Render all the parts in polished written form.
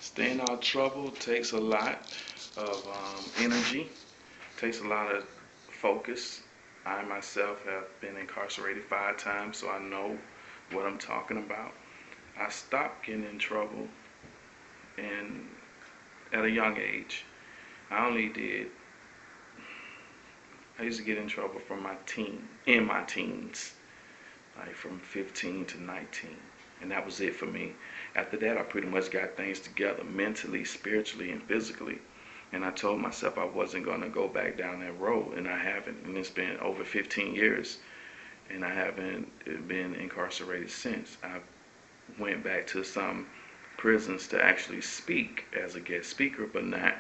Staying out of trouble takes a lot of energy, takes a lot of focus. I myself have been incarcerated 5 times, so I know what I'm talking about. I stopped getting in trouble and at a young age. I only did, I used to get in trouble from in my teens, like from 15 to 19. And that was it for me. After that, I pretty much got things together mentally, spiritually, and physically. And I told myself I wasn't going to go back down that road, and I haven't. And it's been over 15 years, and I haven't been incarcerated since. I went back to some prisons to actually speak as a guest speaker, but not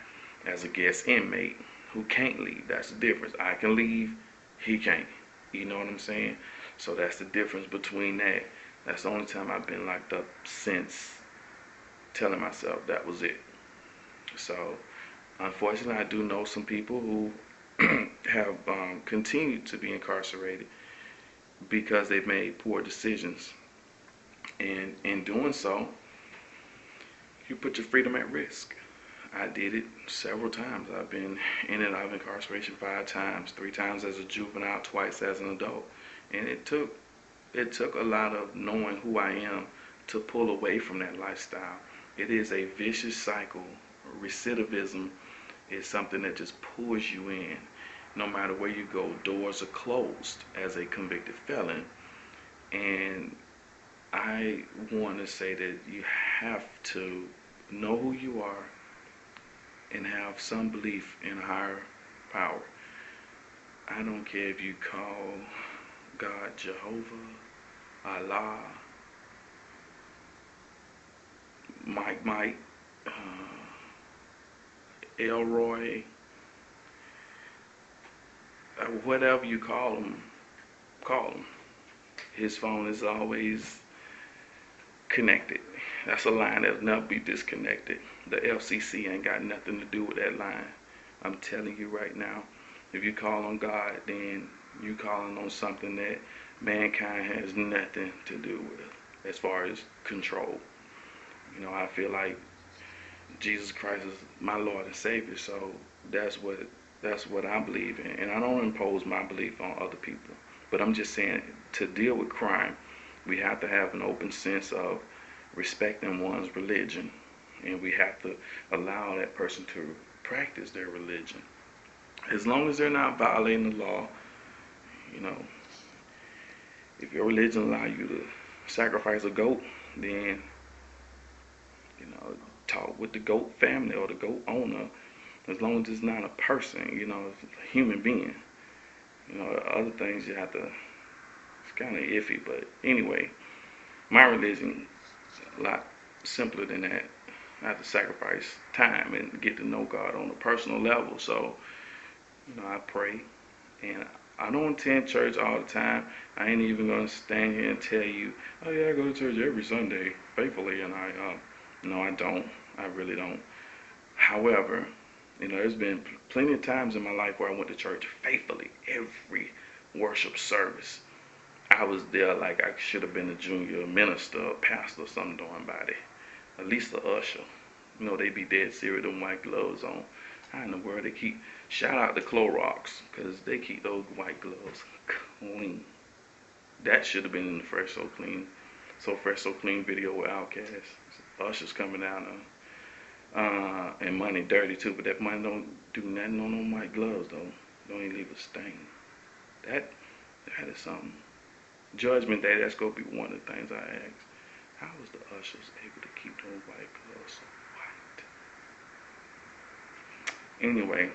as a guest inmate who can't leave. That's the difference. I can leave, he can't. You know what I'm saying? So that's the difference between that. That's the only time I've been locked up since telling myself that was it. So, unfortunately, I do know some people who have continued to be incarcerated because they've made poor decisions. And in doing so, you put your freedom at risk. I did it several times. I've been in and out of incarceration 5 times, 3 times as a juvenile, twice as an adult. And it took a lot of knowing who I am to pull away from that lifestyle. It is a vicious cycle. Recidivism is something that just pulls you in. No matter where you go, doors are closed as a convicted felon. And I want to say that you have to know who you are and have some belief in a higher power. I don't care if you call God Jehovah, Allah, Mike, Elroy, whatever you call him, call him. His phone is always connected. That's a line that'll never be disconnected. The FCC ain't got nothing to do with that line. I'm telling you right now, if you call on God, then you calling on something that mankind has nothing to do with as far as control. You know, I feel like Jesus Christ is my Lord and Savior, so that's what I believe in. And I don't impose my belief on other people. But I'm just saying, to deal with crime, we have to have an open sense of respecting one's religion, and we have to allow that person to practice their religion. As long as they're not violating the law, you know, if your religion allows you to sacrifice a goat, then, you know, talk with the goat family or the goat owner. As long as it's not a person, you know, it's a human being. You know, other things you have to, it's kind of iffy, but anyway, my religion is a lot simpler than that. I have to sacrifice time and get to know God on a personal level. So, you know, I pray, and I don't attend church all the time. I ain't even gonna stand here and tell you, oh yeah, I go to church every Sunday faithfully, and no, I don't. I really don't. However, you know, there's been plenty of times in my life where I went to church faithfully every worship service. I was there like I should have been a junior minister or pastor or something doing by it. At least the usher. You know, they be dead serious, them white gloves on. How in the world they keep, shout out to Clorox, because they keep those white gloves clean. That should have been in the Fresh So Clean, Fresh So Clean video with Outkast. Ushers coming down and money dirty too, but that money don't do nothing on them white gloves though. Don't even leave a stain. That is something. Judgment Day, that's gonna be one of the things I ask. How was the ushers able to keep those white gloves so white? Anyway,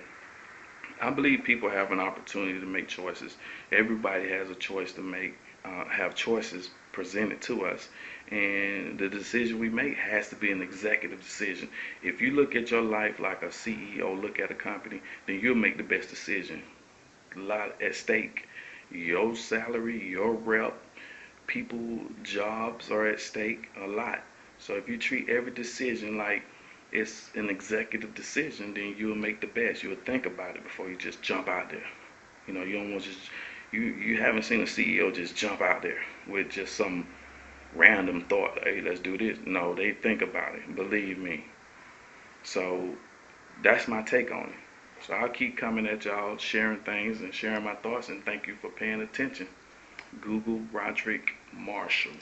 I believe people have an opportunity to make choices. Everybody has a choice to make, have choices presented to us. And the decision we make has to be an executive decision. If you look at your life like a CEO look at a company, then you'll make the best decision. A lot at stake. Your salary, your rep, people, jobs are at stake a lot. So if you treat every decision like it's an executive decision, then you'll make the best. You'll think about it before you just jump out there. You know, you don't want to just, you haven't seen a CEO just jump out there with just some random thought, hey, let's do this. No, they think about it. Believe me. So that's my take on it. So I'll keep coming at y'all, sharing things and sharing my thoughts, and thank you for paying attention. Google Roddrick Marshall.